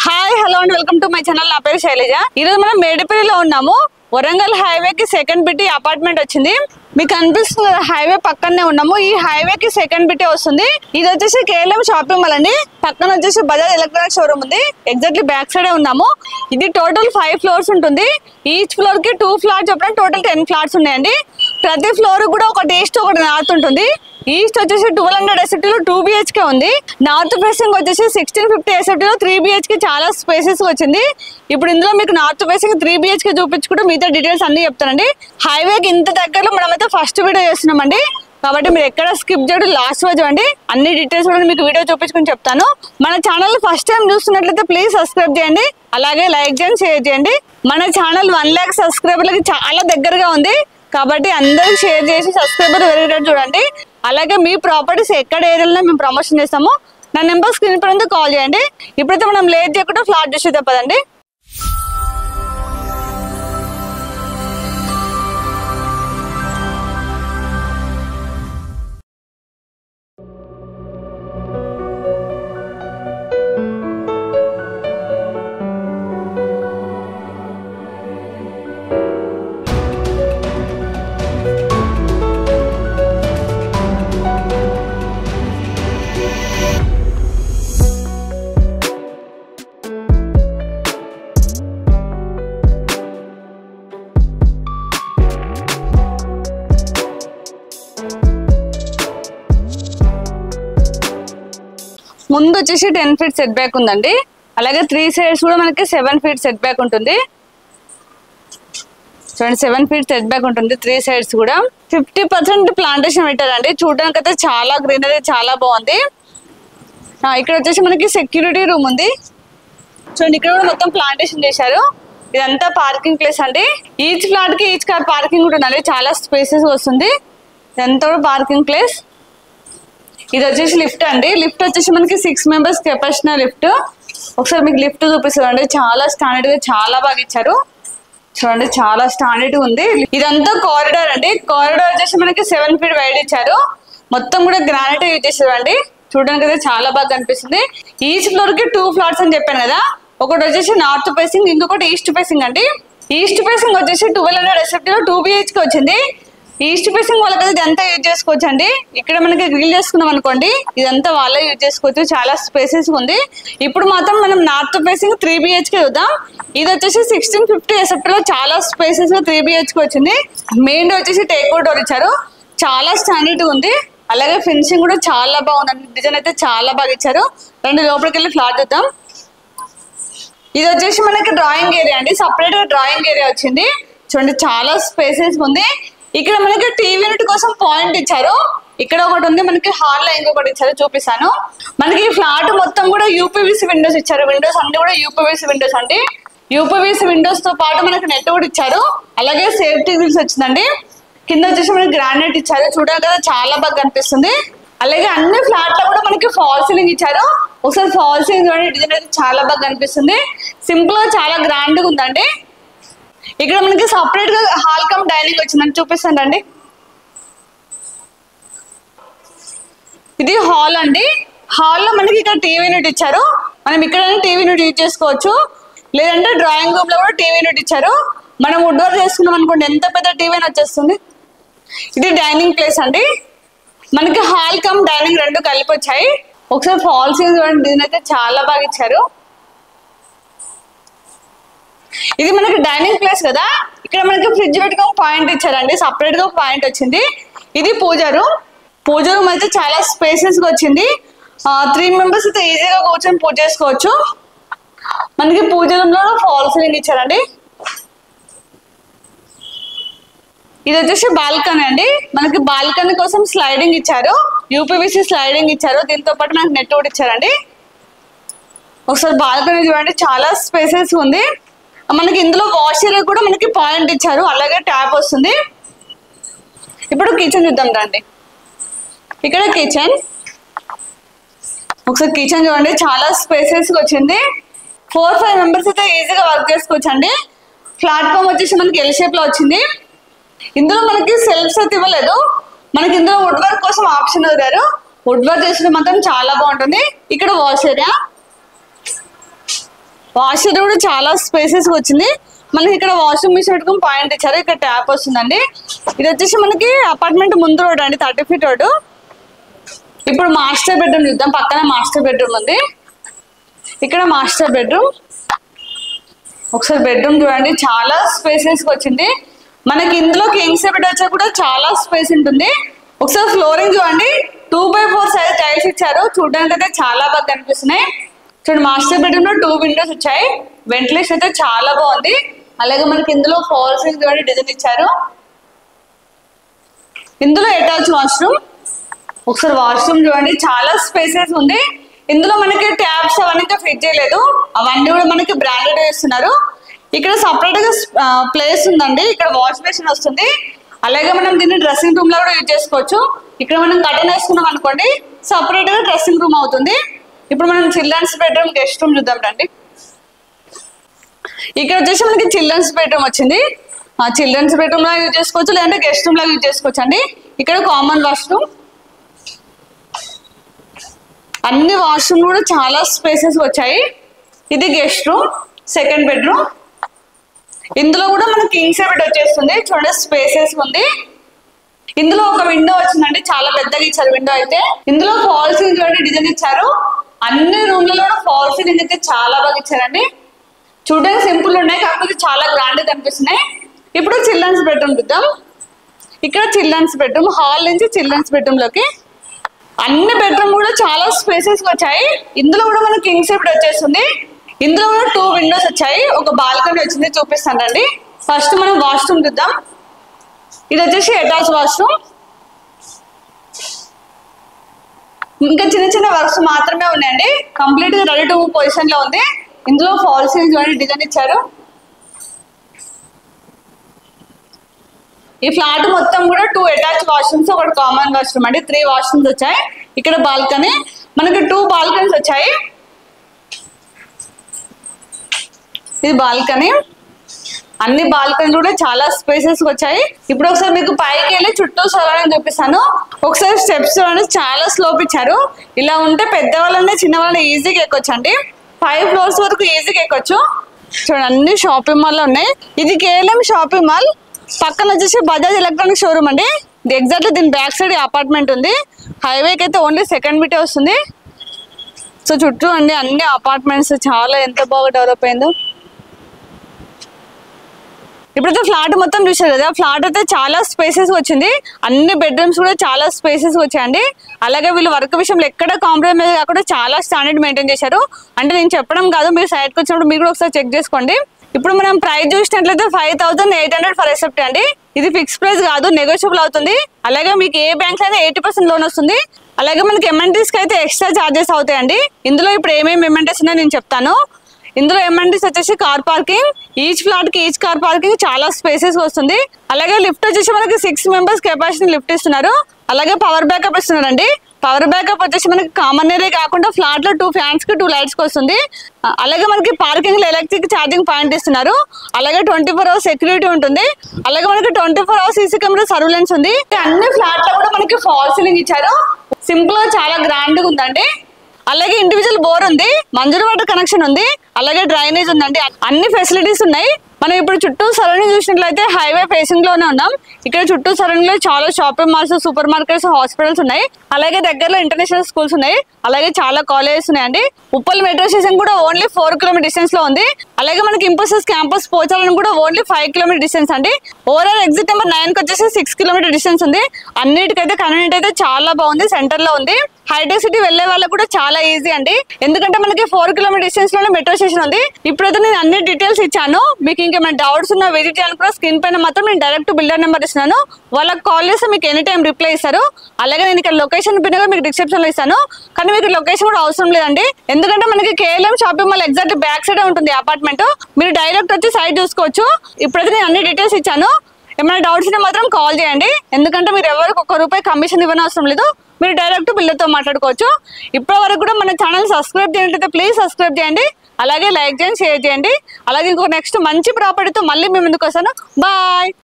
Hi hello and welcome to my channel. నా పేరు శైలజ. ఈరోజు మనం మేడిపల్లిలో ఉన్నాము. వరంగల్ హైవేకి సెకండ్ బిటి అపార్ట్మెంట్ వచ్చింది. మీకు అనిపిస్తుంది హైవే పక్కనే ఉన్నాము. ఈ హైవేకి సెకండ్ బిటి వస్తుంది. ఇది వచ్చేసి కేఎల్ఎం షాపింగ్ మాల్ అండి. పక్కన వచ్చేసి బజాజ్ ఎలక్ట్రానిక్ షోరూమ్ ఉంది. ఎగ్జాక్ట్లీ బ్యాక్ సైడే ఉన్నాము. ఇది టోటల్ 5 ఫ్లోర్స్ ఉంటుంది. ఈచ్ ఫ్లోర్ కి 2 ఫ్లాట్స్ చెప్పిన టోటల్ 10 ఫ్లాట్స్ ఉన్నాయండి. ప్రతి ఫ్లోర్ కూడా ఒకటి ఈస్ట్ ఒకటి నార్త్ ఉంటుంది. ఈస్ట్ వచ్చేసి 1200 SFT లో 2 BHK ఉంది. నార్త్ ఫేసింగ్ వచ్చేసి 1650 SFT లో 3 BHK చాలా స్పేసెస్ వచ్చింది. ఇప్పుడు ఇందులో మీకు నార్త్ ఫేసింగ్ 3 BHK చూపించుకుంటూ మిగతా డీటెయిల్స్ అన్ని చెప్తానండి. హైవేకి ఇంత దగ్గరలో మనమైతే ఫస్ట్ వీడియో చేస్తున్నామండి. కాబట్టి మీరు ఎక్కడ స్కిప్ చేయడం లాస్ట్ రోజు అండి. అన్ని డీటెయిల్స్ కూడా మీకు వీడియో చూపించుకుని చెప్తాను. మన ఛానల్ ఫస్ట్ టైం చూస్తున్నట్లయితే ప్లీజ్ సబ్స్క్రైబ్ చేయండి. అలాగే లైక్ చేయండి, షేర్ చేయండి. మన ఛానల్ 1 lakh సబ్స్క్రైబర్లకి చాలా దగ్గరగా ఉంది. కాబట్టి అందరూ షేర్ చేసి సబ్స్క్రైబర్ పెరిగేటట్టు చూడండి. అలాగే మీ ప్రాపర్టీస్ ఎక్కడ ఏరియాలో మేము ప్రమోషన్ చేస్తామో నా నెంబర్ స్క్రీన్ పైన కాల్ చేయండి. ఇప్పుడైతే మనం లేట్ చేయకుండా ఫ్లాట్ చూసి తప్పదండి. ముందు వచ్చేసి 10 feet సెట్ బ్యాక్ ఉందండి. అలాగే 3 sides కూడా మనకి 7 feet సెట్ బ్యాక్ ఉంటుంది. చూడండి 7 feet సెట్ బ్యాక్ ఉంటుంది. 3 sides కూడా 50% ప్లాంటేషన్ పెట్టారండి. చూడడానికి అయితే చాలా గ్రీనరీ చాలా బాగుంది. ఇక్కడ వచ్చేసి మనకి సెక్యూరిటీ రూమ్ ఉంది. చూడండి ఇక్కడ కూడా మొత్తం ప్లాంటేషన్ చేశారు. ఇదంతా పార్కింగ్ ప్లేస్ అండి. ఈచ్ ఫ్లాట్ కి ఈచ్ కార్ పార్కింగ్ ఉంటుందండి. చాలా స్పేసెస్ వస్తుంది. ఇదంతా కూడా పార్కింగ్ ప్లేస్. ఇది వచ్చేసి లిఫ్ట్ అండి. లిఫ్ట్ వచ్చేసి మనకి 6 members కెపాసిటీ లిఫ్ట్. ఒకసారి మీకు లిఫ్ట్ చూపిస్తుందండి. చాలా స్టాండర్డ్ గా చాలా బాగా ఇచ్చారు. చూడండి చాలా స్టాండర్డ్ ఉంది. ఇదంతా కారిడార్ అండి. కారిడార్ వచ్చేసి మనకి 7 feet వైడ్ ఇచ్చారు. మొత్తం కూడా గ్రానైట్ యూజ్ చేసేదండి. చూడడానికి అయితే చాలా బాగా కనిపిస్తుంది. ఈచ్ ఫ్లోర్ కి 2 flats అని చెప్పాను కదా. ఒకటి వచ్చేసి నార్త్ ఫేసింగ్, ఇంకొకటి ఈస్ట్ ఫేసింగ్ అండి. ఈస్ట్ ఫేసింగ్ వచ్చేసి 1200 SFT లో 2 BHK వచ్చింది. ఈస్ట్ ఫేసింగ్ వాళ్ళకైతే ఇదంతా యూజ్ చేసుకోవచ్చు అండి. ఇక్కడ మనకి గ్రిల్ చేసుకున్నాం అనుకోండి, ఇదంతా వాళ్ళే యూజ్ చేసుకోవచ్చు. చాలా స్పేసెస్ ఉంది. ఇప్పుడు మాత్రం మనం నార్త్ ఫేసింగ్ 3 BHK చూద్దాం. ఇది వచ్చేసి 1650 SFT లో చాలా స్పేసెస్ 3 BHK వచ్చింది. మెయిన్ డోర్ వచ్చేసి టేక్అవుట్ డోర్ ఇచ్చారు. చాలా స్టాండర్డ్ ఉంది. అలాగే ఫినిషింగ్ కూడా చాలా బాగుందండి. డిజైన్ అయితే చాలా బాగా ఇచ్చారు. రండి లోపలికి వెళ్ళి ఫ్లాట్ చూద్దాం. ఇది వచ్చేసి మనకి డ్రాయింగ్ ఏరియా అండి. సపరేట్ గా డ్రాయింగ్ ఏరియా వచ్చింది. చూడండి చాలా స్పేసెస్ ఉంది. ఇక్కడ మనకి టీవీ యూనిట్ కోసం పాయింట్ ఇచ్చారు. ఇక్కడ ఒకటి ఉంది. మనకి హాల్ లో ఇంకొకటి ఇచ్చారు, చూపిస్తాను. మనకి ఈ ఫ్లాట్ మొత్తం కూడా UPVC విండోస్ ఇచ్చారు. విండోస్ అన్ని కూడా UPVC విండోస్ అండి. UPVC విండోస్ తో పాటు మనకి నెట్ కూడా ఇచ్చారు. అలాగే సేఫ్టీ గ్రిల్స్ వచ్చిందండి. కింద వచ్చేసి మనకి గ్రానైట్ ఇచ్చారు. చూడాలి కదా చాలా బాగా కనిపిస్తుంది. అలాగే అన్ని ఫ్లాట్ లో కూడా మనకి ఫాల్ సీలింగ్ ఇచ్చారు. ఒకసారి ఫాల్ సీలింగ్ చూడండి. డిజైన్ అయితే చాలా బాగా కనిపిస్తుంది. సింపుల్ గా చాలా గ్రాండ్ గా ఉందండి. ఇక్కడ మనకి సపరేట్ గా హాల్ కమ్ డైనింగ్ వచ్చిందని చూపిస్తానండి. ఇది హాల్ అండి. హాల్ లో మనకి ఇక్కడ టీవీ యూనిట్ ఇచ్చారు. మనం ఇక్కడ టీవీ యూనిట్ యూజ్ చేసుకోవచ్చు. లేదంటే డ్రాయింగ్ రూమ్ లో కూడా టీవీ యూనిట్ ఇచ్చారు. మనం వుడ్ వర్క్ చేసుకున్నాం అనుకోండి, ఎంత పెద్ద టీవీ అని వచ్చేస్తుంది. ఇది డైనింగ్ ప్లేస్ అండి. మనకి హాల్ కమ్ డైనింగ్ రెండు కలిపి వచ్చాయి. ఒకసారి ఫాల్ సీలింగ్ చూడండి. దీని అయితే చాలా బాగా ఇచ్చారు. ఇది మనకి డైనింగ్ ప్లేస్ కదా. ఇక్కడ మనకి ఫ్రిడ్జ్ పెట్టుకొని పాయింట్ ఇచ్చారండి. సపరేట్ గా పాయింట్ వచ్చింది. ఇది పూజ రూమ్. పూజ రూమ్ అయితే చాలా స్పేసెస్ గా వచ్చింది. 3 members అయితే ఈజీగా కూర్చొని పూజ చేసుకోవచ్చు. మనకి పూజ రూమ్ లో ఫాల్ సీలింగ్ ఇచ్చారండి. ఇది వచ్చేసి బాల్కనీ అండి. మనకి బాల్కనీ కోసం స్లైడింగ్ ఇచ్చారు. UPVC స్లైడింగ్ ఇచ్చారు. దీంతో పాటు మనకి నెట్ కూడా ఇచ్చారండి. ఒకసారి బాల్కనీ చూడండి చాలా స్పేసెస్ ఉంది. మనకి ఇందులో వాష్ ఏరియా కూడా మనకి పాయింట్ ఇచ్చారు. అలాగే ట్యాప్ వస్తుంది. ఇప్పుడు కిచెన్ చూద్దాం రండి. ఇక్కడ కిచెన్. ఒకసారి కిచెన్ చూడండి చాలా స్పేసెస్ వచ్చింది. 4-5 members అయితే ఈజీగా వర్క్ చేసుకోవచ్చు అండి. ప్లాట్ఫామ్ వచ్చేసి మనకి ఎల్ షేప్ లో వచ్చింది. ఇందులో మనకి సెల్ఫ్స్ అయితే ఇవ్వలేదు. మనకి ఇందులో వుడ్ వర్క్ కోసం ఆప్షన్ ఇవ్వరు. వుడ్ వర్క్ చేసిన మాత్రం చాలా బాగుంటుంది. ఇక్కడ వాష్ ఏరియా. వాష్ కూడా చాలా స్పేసెస్ వచ్చింది. మనకి ఇక్కడ వాషింగ్ మిషన్ పెట్టుకుని పాయింట్ ఇచ్చారు. ఇక్కడ ట్యాప్ వస్తుందండి. ఇది వచ్చేసి మనకి అపార్ట్మెంట్ ముందు రోడ్ అండి, 30 feet రోడ్. ఇప్పుడు మాస్టర్ బెడ్రూమ్ చూద్దాం. పక్కన మాస్టర్ బెడ్రూమ్ ఉంది. ఇక్కడ మాస్టర్ బెడ్రూమ్. ఒకసారి బెడ్రూమ్ చూడండి, చాలా స్పేసెస్ వచ్చింది. మనకి ఇందులో కింగ్ సైజ్ బెడ్ వచ్చా కూడా చాలా స్పేస్ ఉంటుంది. ఒకసారి ఫ్లోరింగ్ చూడండి, 2x4 సైజ్ టైల్స్ ఇచ్చారు. చూడడానికి అయితే చాలా బాగా కనిపిస్తున్నాయి. చూడండి, మాస్టర్ బెడ్రూమ్ లో 2 windows వచ్చాయి. వెంటిలేషన్ అయితే చాలా బాగుంది. అలాగే మనకి ఇందులో ఫాల్ సీలింగ్ చూడండి, డిజైన్ ఇచ్చారు. ఇందులో అటాచ్ వాష్రూమ్. ఒకసారి వాష్రూమ్ చూడండి, చాలా స్పేసెస్ ఉంది. ఇందులో మనకి ట్యాప్స్ అవన్నీ ఫిట్ చేయలేదు, అవన్నీ కూడా మనకి బ్రాండెడ్ ఇస్తున్నారు. ఇక్కడ సపరేట్ గా ప్లేస్ ఉందండి. ఇక్కడ వాష్ బేసిన్ వస్తుంది. అలాగే మనం దీన్ని డ్రెస్సింగ్ రూమ్ లో కూడా యూజ్ చేసుకోవచ్చు. ఇక్కడ మనం కర్టెన్ వేసుకున్నాం అనుకోండి, సపరేట్ గా డ్రెస్సింగ్ రూమ్ అవుతుంది. ఇప్పుడు మనం చిల్డ్రన్స్ బెడ్రూమ్, గెస్ట్ రూమ్ చూద్దాం రండి. ఇక్కడ వచ్చేసి మనకి చిల్డ్రన్స్ బెడ్రూమ్ వచ్చింది. చిల్డ్రన్స్ బెడ్రూమ్ లా యూజ్ చేసుకోవచ్చు, లేదంటే గెస్ట్ రూమ్ లా యూజ్ చేసుకోవచ్చు అండి. ఇక్కడ కామన్ వాష్రూమ్. అన్ని వాష్రూమ్ కూడా చాలా స్పేసెస్ వచ్చాయి. ఇది గెస్ట్ రూమ్, సెకండ్ బెడ్రూమ్. ఇందులో కూడా మనకి కింగ్ సైజ్ బెడ్ వచ్చేస్తుంది. చూడండి, స్పేసెస్ ఉంది. ఇందులో ఒక విండో వచ్చిందండి, చాలా పెద్దగా ఇచ్చారు విండో అయితే. ఇందులో ఫాల్ సీలింగ్ చూడండి, డిజైన్ ఇచ్చారు. అన్ని రూమ్లలో కూడా ఫాల్ సీలింగ్ అయితే చాలా బాగా ఇచ్చారండి. చూడడానికి సింపుల్ ఉన్నాయి, కాకపోతే చాలా గ్రాండ్ కనిపిస్తున్నాయి. ఇప్పుడు చిల్డ్రన్స్ బెడ్రూమ్ చూద్దాం. ఇక్కడ చిల్డ్రన్స్ బెడ్రూమ్, హాల్ నుంచి చిల్డ్రన్స్ బెడ్రూమ్ లోకి అన్ని బెడ్రూమ్ కూడా చాలా స్పేసెస్ వచ్చాయి. ఇందులో కూడా మనకి కింగ్ సైజ్ బెడ్ వచ్చేస్తుంది. ఇందులో కూడా 2 windows వచ్చాయి. ఒక బాల్కనీ వచ్చింది, చూపిస్తానండి. ఫస్ట్ మనం వాష్రూమ్ చూద్దాం. ఇది వచ్చేసి అటాచ్ వాష్రూమ్. ఇంకా చిన్న చిన్న వర్క్స్ మాత్రమే ఉన్నాయండి. కంప్లీట్ గా రెడీ టు మూవ్ పొజిషన్ లో ఉంది. ఇందులో ఫాల్ సీలింగ్ చూడండి, డిజైన్ ఇచ్చారు. ఈ ఫ్లాట్ మొత్తం కూడా 2 అటాచ్ వాష్రూమ్స్, ఒకటి కామన్ వాష్రూమ్ అండి. 3 washrooms వచ్చాయి. ఇక్కడ బాల్కనీ, మనకి 2 balconies వచ్చాయి. ఇది బాల్కనీ. అన్ని బాల్కనీ కూడా చాలా స్పేసెస్ వచ్చాయి. ఇప్పుడు ఒకసారి మీకు పైకి వెళ్ళి చుట్టూ సరౌండింగ్ చూపిస్తాను. ఒకసారి స్టెప్స్ చూడండి, చాలా స్లోప్ ఇచ్చారు. ఇలా ఉంటే పెద్దవాళ్ళని చిన్నవాళ్ళని ఈజీగా ఎక్కొచ్చు అండి. 5 floors వరకు ఈజీగా ఎక్కొచ్చు. చూడండి, అన్ని షాపింగ్ మాల్ లో ఉన్నాయి. ఇది కేఎల్ఎం షాపింగ్ మాల్. పక్కన వచ్చేసి బజాజ్ ఎలక్ట్రానిక్ షోరూమ్ అండి. ఎగ్జాక్ట్లీ దీని బ్యాక్ సైడ్ అపార్ట్మెంట్ ఉంది. హైవేకి అయితే ఓన్లీ 2nd మీటే వస్తుంది. సో చుట్టూ అండి అన్ని అపార్ట్మెంట్స్, చాలా ఎంత బాగా డెవలప్ అయిందో. ఇప్పుడైతే ఫ్లాట్ మొత్తం చూసారు కదా, ఫ్లాట్ అయితే చాలా స్పేసెస్ వచ్చింది. అన్ని బెడ్రూమ్స్ కూడా చాలా స్పేసెస్ వచ్చాయండి. అలాగే వీళ్ళు వర్క్ విషయంలో ఎక్కడ కాంప్రమైజ్ కాకుండా చాలా స్టాండర్డ్ మెయింటైన్ చేశారు. అంటే నేను చెప్పడం కాదు, మీరు సైట్కి వచ్చినప్పుడు మీరు కూడా ఒకసారి చెక్ చేసుకోండి. ఇప్పుడు మనం ప్రైస్ చూసినట్లయితే 5800 ఫర్ ఎసెప్ట్ అండి. ఇది ఫిక్స్ ప్రైస్ కాదు, నెగోషియబుల్ అవుతుంది. అలాగే మీకు ఏ బ్యాంక్ అయినా 80% లోన్ వస్తుంది. అలాగే మనకి ఎమ్ఎన్టీస్ కి అయితే ఎక్స్ట్రా చార్జెస్ అవుతాయండి. ఇందులో ఇప్పుడు ఏమేమి ఎమ్ఎన్టీస్ ఉన్నాయో నేను చెప్తాను. ఇందులో ఎమ్ఎన్టీస్ వచ్చేసి కార్ పార్కింగ్, ఈచ్ ఫ్లాట్ కి ఈచ్ కార్ పార్కింగ్, చాలా స్పేసెస్ వస్తుంది. అలాగే లిఫ్ట్ వచ్చేసి మనకి 6 members కెపాసిటీ లిఫ్ట్ ఇస్తున్నారు. అలాగే పవర్ బ్యాకప్ ఇస్తున్నారండి. పవర్ బ్యాకప్ వచ్చేసి మనకి కామన్ ఏరియా కాకుండా ఫ్లాట్ లో 2 fans కి 2 lights కి వస్తుంది. అలాగే మనకి పార్కింగ్ లో ఎలక్ట్రిక్ ఛార్జింగ్ పాయింట్ ఇస్తున్నారు. అలాగే 24 hours సెక్యూరిటీ ఉంటుంది. అలాగే మనకి 24 hours సీసీ కెమెరా సర్వేలెన్స్ ఉంది. అన్ని ఫ్లాట్ లో కూడా మనకి ఫాల్ సీలింగ్ ఇచ్చారు. సింపుల్ గా చాలా గ్రాండ్ గా ఉందండి. అలాగే ఇండివిజువల్ బోర్ ఉంది, మంజూరు వాటర్ కనెక్షన్ ఉంది, అలాగే డ్రైనేజ్ ఉందండి. అన్ని ఫెసిలిటీస్ ఉన్నాయి. మనం ఇప్పుడు చుట్టూ సరౌండింగ్ చూసినట్లయితే హైవే ఫేసింగ్ లోనే ఉన్నాం. ఇక్కడ చుట్టూ సరౌండింగ్ లో చాలా shopping malls, super markets, hospitals ఉన్నాయి. అలాగే దగ్గరలో ఇంటర్నేషనల్ స్కూల్స్ ఉన్నాయి. అలాగే చాలా కాలేజెస్ ఉన్నాయండి. ఉప్పల్ మెట్రో స్టేషన్ కూడా ఓన్లీ 4 km డిస్టెన్స్ లో ఉంది. అలాగే మనకి ఇంపోసిస్ క్యాంపస్ పోచాలని కూడా ఓన్లీ 5 km డిస్టెన్స్ అండి. ఓవరాల్ ఎగ్జిట్ నెంబర్ 9 కి వచ్చేసి 6 km డిస్టెన్స్ ఉంది. అన్నిటికైతే కన్వీనియంట్ అయితే చాలా బాగుంది, సెంటర్ లో ఉంది. హైటెక్ సిటీ వెళ్లే వాళ్ళకి కూడా చాలా ఈజీ అండి. ఎందుకంటే మనకి 4 km డిస్టెన్స్ లోనే మెట్రో స్టేషన్ ఉంది. ఇప్పుడైతే నేను అన్ని డీటెయిల్స్ ఇచ్చాను. మీకు ఇంకేమైనా డౌట్స్ ఉన్నా విజిట్ చేయాలని కూడా స్క్రీన్ పైన మాత్రం నేను డైరెక్ట్ బిల్డర్ నెంబర్ ఇస్తున్నాను. వాళ్ళకి కాల్ చేస్తే మీకు ఎనీ టైం రిప్లై ఇస్తారు. అలాగే నేను ఇక్కడ లొకేషన్ పిన్ మీకు డిస్క్రిప్షన్ లో ఇస్తాను. కానీ మీకు లొకేషన్ కూడా అవసరం లేదండి, ఎందుకంటే మనకి KLM shopping mall exact back side ఉంటుంది అపార్ట్మెంట్. మీరు డైరెక్ట్ వచ్చి సైట్ చూసుకోవచ్చు. ఇప్పుడైతే నేను అన్ని డీటెయిల్స్ ఇచ్చాను. ఏమైనా డౌట్స్ ఉంటే మాత్రం కాల్ చేయండి. ఎందుకంటే మీరు ఎవరికి ₹1 కమిషన్ ఇవ్వని అవసరం లేదు. మీరు డైరెక్ట్ బిల్డర్తో మాట్లాడుకోవచ్చు. ఇప్పటి వరకు కూడా మన ఛానల్ సబ్స్క్రైబ్ చేయండి, ప్లీజ్ సబ్స్క్రైబ్ చేయండి. అలాగే లైక్ చేయండి, షేర్ చేయండి. అలాగే ఇంకో నెక్స్ట్ మంచి ప్రాపర్టీతో మళ్ళీ మేము ముందుకు వస్తాను. బాయ్.